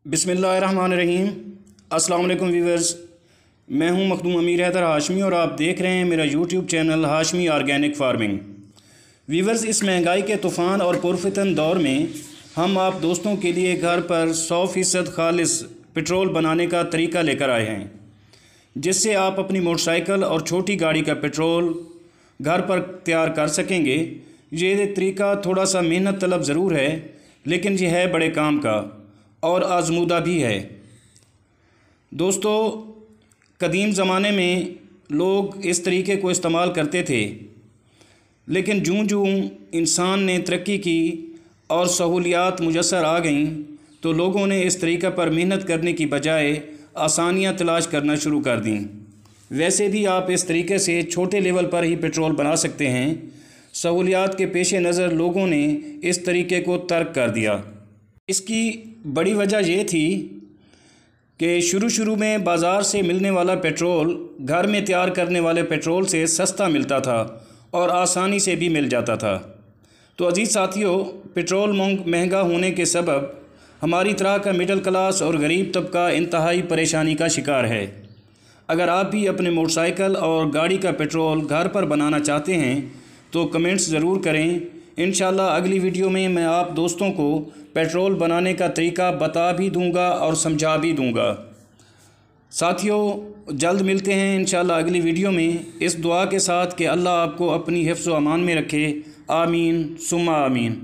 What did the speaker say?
बिस्मिल्लाहिर्रहमानिर्रहीम। अस्सलाम वालेकुम व्यूवर्स, मैं हूं मखदूम अमीर हैदर हाशमी और आप देख रहे हैं मेरा YouTube channel Hashmi organic farming. Viewers, इस महंगाई के तूफ़ान और पुरफितन दौर में हम आप दोस्तों के लिए घर पर 100% खालिस पेट्रोल बनाने का तरीका लेकर आए हैं, जिससे आप अपनी मोटरसाइकिल और छोटी गाड़ी का पेट्रोल घर पर तैयार कर सकेंगे। ये तरीका थोड़ा सा मेहनत तलब ज़रूर है, लेकिन ये है बड़े काम का और आजमूदा भी है। दोस्तों, कदीम ज़माने में लोग इस तरीके को इस्तेमाल करते थे, लेकिन जूँ जूँ इंसान ने तरक्की की और सहूलियात मुयस्सर आ गईं, तो लोगों ने इस तरीक़े पर मेहनत करने की बजाय आसानियाँ तलाश करना शुरू कर दीं। वैसे भी आप इस तरीके से छोटे लेवल पर ही पेट्रोल बना सकते हैं। सहूलियात के पेश नज़र लोगों ने इस तरीके को तर्क कर दिया। इसकी बड़ी वजह ये थी कि शुरू में बाज़ार से मिलने वाला पेट्रोल घर में तैयार करने वाले पेट्रोल से सस्ता मिलता था और आसानी से भी मिल जाता था। तो अजीज़ साथियों, पेट्रोल महंगा होने के सबब हमारी तरह का मिडिल क्लास और गरीब तबका इंतहाई परेशानी का शिकार है। अगर आप भी अपने मोटरसाइकिल और गाड़ी का पेट्रोल घर पर बनाना चाहते हैं तो कमेंट्स ज़रूर करें। इंशाल्लाह अगली वीडियो में मैं आप दोस्तों को पेट्रोल बनाने का तरीका बता भी दूंगा और समझा भी दूंगा। साथियों, जल्द मिलते हैं इंशाल्लाह अगली वीडियो में, इस दुआ के साथ कि अल्लाह आपको अपनी हिफ्ज़ व अमान में रखे। आमीन सुम्मा आमीन।